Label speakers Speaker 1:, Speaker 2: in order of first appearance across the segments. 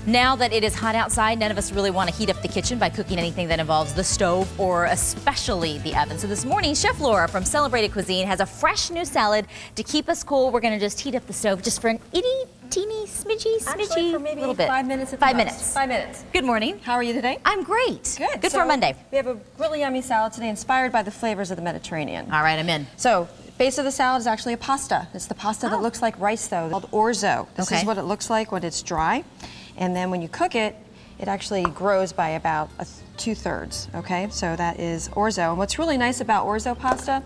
Speaker 1: Now that it is hot outside, none of us really want to heat up the kitchen by cooking anything that involves the stove or especially the oven. So this morning, Chef Laura from Celebrated Cuisine has a fresh new salad to keep us cool. We're going to just heat up the stove just for an itty teeny smidgy
Speaker 2: Actually, for maybe
Speaker 1: little bit.
Speaker 2: 5 minutes at the
Speaker 1: 5
Speaker 2: most.
Speaker 1: minutes.
Speaker 2: 5 minutes.
Speaker 1: Good morning.
Speaker 2: How are you today?
Speaker 1: I'm great.
Speaker 2: Good.
Speaker 1: Good for a Monday.
Speaker 2: We have a really yummy salad today inspired by the flavors of the Mediterranean.
Speaker 1: All right, I'm in.
Speaker 2: So, base of the salad is actually a pasta. It's the pasta that looks like rice though, called orzo. This is what it looks like when it's dry. And then when you cook it, it actually grows by about 2/3, okay? So that is orzo. And what's really nice about orzo pasta,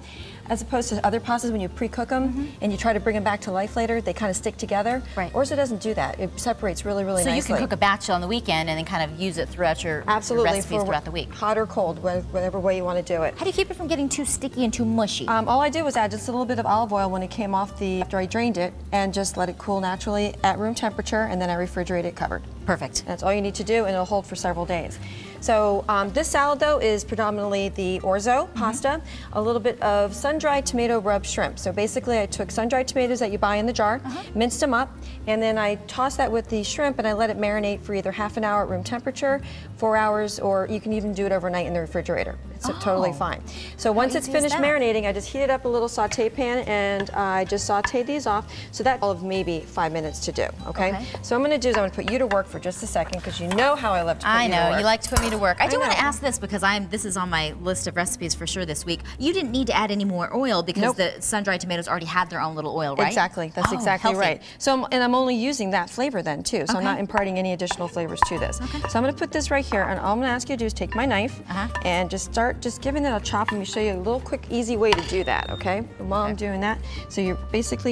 Speaker 2: as opposed to other pastas when you pre-cook them and you try to bring them back to life later, they kind of stick together.
Speaker 1: Right.
Speaker 2: Orzo doesn't do that. It separates really, really nicely.
Speaker 1: So you can cook a batch on the weekend and then kind of use it throughout your recipes throughout the week.
Speaker 2: Hot or cold, whatever way you want to do it.
Speaker 1: How do you keep it from getting too sticky and too mushy?
Speaker 2: All I did was add just a little bit of olive oil when it came off after I drained it, and just let it cool naturally at room temperature, and then I refrigerate it covered.
Speaker 1: Perfect.
Speaker 2: That's all you need to do, and it'll hold for several days. So this salad though is predominantly the orzo pasta, a little bit of sun-dried tomato rub shrimp. So basically I took sun-dried tomatoes that you buy in the jar, minced them up, and then I tossed that with the shrimp and I let it marinate for either half an hour at room temperature, 4 hours, or you can even do it overnight in the refrigerator. It's totally fine. So once it's finished marinating, I just heated up a little saute pan and I just sauteed these off. So that's all of maybe 5 minutes to do, okay? So what I'm gonna do is I'm gonna put you to work for just a second because you know how I love to put you to work.
Speaker 1: I know, you like to put me to work. I do want to ask this because this is on my list of recipes for sure this week. You didn't need to add any more oil because the sun-dried tomatoes already had their own little oil, right?
Speaker 2: Exactly, that's exactly right. So, and I'm only using that flavor then too, so I'm not imparting any additional flavors to this. So I'm gonna put this right here, and all I'm gonna ask you to do is take my knife and just start giving it a chop. Let me show you a little quick, easy way to do that, okay? And while I'm doing that, so you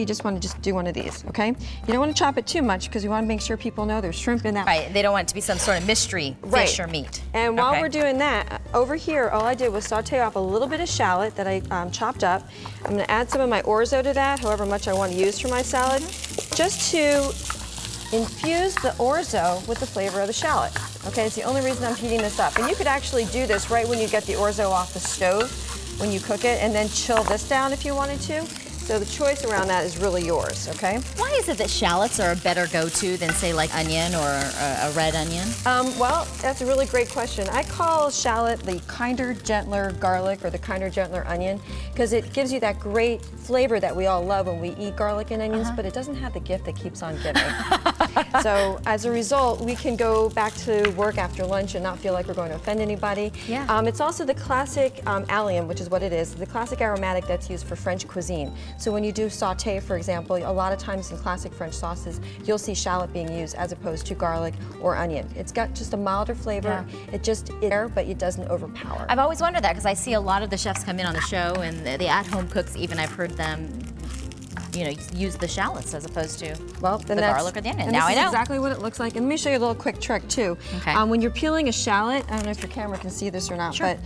Speaker 2: just want to do one of these, okay? You don't want to chop it too much because you want to make sure people know there's shrimp in that.
Speaker 1: Right, they don't want it to be some sort of mystery fish or meat.
Speaker 2: And while we're doing that, over here, all I did was saute off a little bit of shallot that I chopped up. I'm going to add some of my orzo to that, however much I want to use for my salad, just to infuse the orzo with the flavor of the shallot. Okay, it's the only reason I'm heating this up. And you could actually do this right when you get the orzo off the stove, when you cook it, and then chill this down if you wanted to. So the choice around that is really yours, okay?
Speaker 1: Why is it that shallots are a better go-to than, say, like onion or a red onion?
Speaker 2: Well, that's a really great question. I call shallot the kinder, gentler garlic or the kinder, gentler onion because it gives you that great flavor that we all love when we eat garlic and onions, but it doesn't have the gift that keeps on giving. So as a result, we can go back to work after lunch and not feel like we're going to offend anybody.
Speaker 1: Yeah.
Speaker 2: It's also the classic allium, which is what it is, the classic aromatic that's used for French cuisine. So when you do saute, for example, a lot of times in classic French sauces, you'll see shallot being used as opposed to garlic or onion. It's got just a milder flavor. It just is there, but it doesn't overpower.
Speaker 1: I've always wondered that because I see a lot of the chefs come in on the show and the at-home cooks, even I've heard them, you know, use the shallots as opposed to the garlic or the onion.
Speaker 2: Now I know. This is exactly what it looks like. And let me show you a little quick trick too.
Speaker 1: Okay.
Speaker 2: When you're peeling a shallot, I don't know if your camera can see this or not, but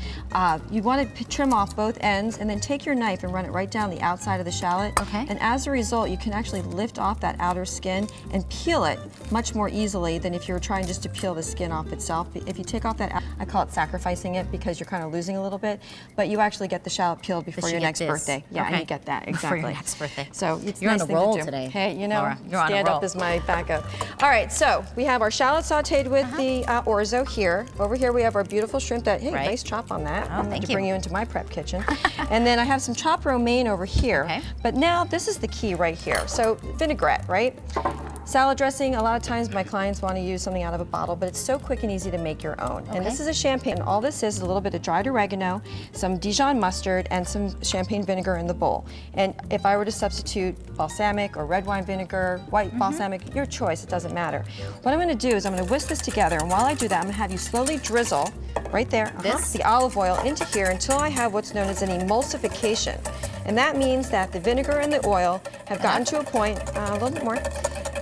Speaker 2: you want to trim off both ends and then take your knife and run it right down the outside of the shallot.
Speaker 1: Okay.
Speaker 2: And as a result, you can actually lift off that outer skin and peel it much more easily than if you were trying just to peel the skin off itself. If you take off that, I call it sacrificing it because you're kind of losing a little bit, but you actually get the shallot peeled before your next birthday. Yeah, and you get that, exactly.
Speaker 1: Before your next birthday.
Speaker 2: So it's
Speaker 1: You're
Speaker 2: nice
Speaker 1: on a
Speaker 2: thing
Speaker 1: roll
Speaker 2: to do.
Speaker 1: today.
Speaker 2: Hey, you know,
Speaker 1: Laura, you're on a roll.
Speaker 2: stand up is my backup. All right, so we have our shallot sauteed with the orzo here. Over here we have our beautiful shrimp that, hey, nice chop on that. I'm going to bring you into my prep kitchen. And then I have some chopped romaine over here. Okay. But now this is the key right here. So vinaigrette, right? Salad dressing, a lot of times my clients want to use something out of a bottle, but it's so quick and easy to make your own. And this is a champagne. And all this is a little bit of dried oregano, some Dijon mustard, and some champagne vinegar in the bowl. And if I were to substitute balsamic or red wine vinegar, white balsamic, your choice, it doesn't matter. What I'm going to do is I'm going to whisk this together, and while I do that, I'm going to have you slowly drizzle right there the olive oil into here until I have what's known as an emulsification. And that means that the vinegar and the oil have gotten to a point, a little bit more,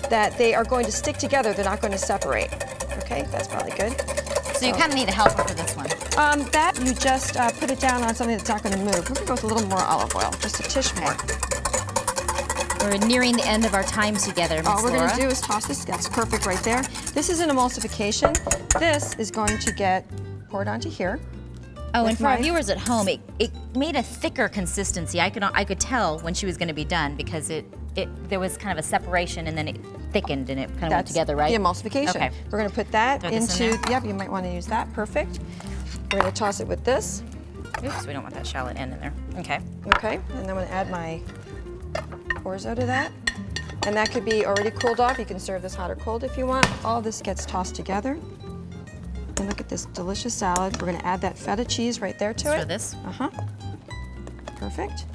Speaker 2: that they are going to stick together, they're not going to separate. Okay, that's probably good.
Speaker 1: So you kind of need a helper for this one.
Speaker 2: That you just put it down on something that's not going to move. We're going to go with a little more olive oil, just a tish more.
Speaker 1: We're nearing the end of our time together, Miss
Speaker 2: All we're
Speaker 1: Laura.
Speaker 2: going to do is toss this. That's perfect right there. This is an emulsification. This is going to get poured onto here.
Speaker 1: Oh, and for our viewers at home, it made a thicker consistency. I could tell when she was going to be done because there was kind of a separation and then it thickened and it kind of went together, right?
Speaker 2: The emulsification.
Speaker 1: Okay.
Speaker 2: We're going to put that into,
Speaker 1: yep,
Speaker 2: you might want to use that. Perfect. We're going to toss it with this.
Speaker 1: Oops, we don't want that shallot end in there. Okay.
Speaker 2: Okay, and then I'm going to add my orzo to that. And that could be already cooled off. You can serve this hot or cold if you want. All this gets tossed together. And look at this delicious salad. We're going to add that feta cheese right there to it.
Speaker 1: For this?
Speaker 2: Uh-huh. Perfect.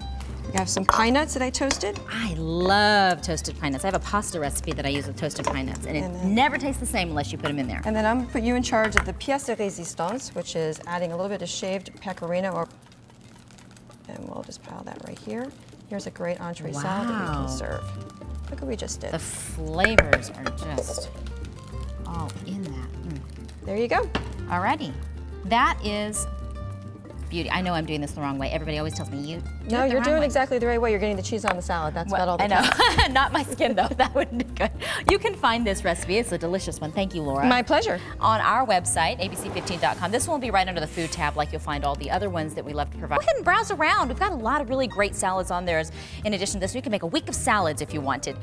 Speaker 2: We have some pine nuts that I toasted.
Speaker 1: I love toasted pine nuts. I have a pasta recipe that I use with toasted pine nuts, and it never tastes the same unless you put them in there.
Speaker 2: And then I'm going to put you in charge of the pièce de résistance, which is adding a little bit of shaved pecorino, and we'll just pile that right here. Here's a great entree salad that we can serve. Look what we just did.
Speaker 1: The flavors are just all in that.
Speaker 2: There you go.
Speaker 1: Alrighty. That is beauty. I know I'm doing this the wrong way. Everybody always tells me
Speaker 2: No, you're doing exactly the right way. You're getting the cheese on the salad. That's about all that
Speaker 1: I know. Not my skin, though. That wouldn't be good. You can find this recipe. It's a delicious one. Thank you, Laura.
Speaker 2: My pleasure.
Speaker 1: On our website, abc15.com. This one will be right under the food tab, like you'll find all the other ones that we love to provide. Go ahead and browse around. We've got a lot of really great salads on there. In addition to this, you can make a week of salads if you wanted.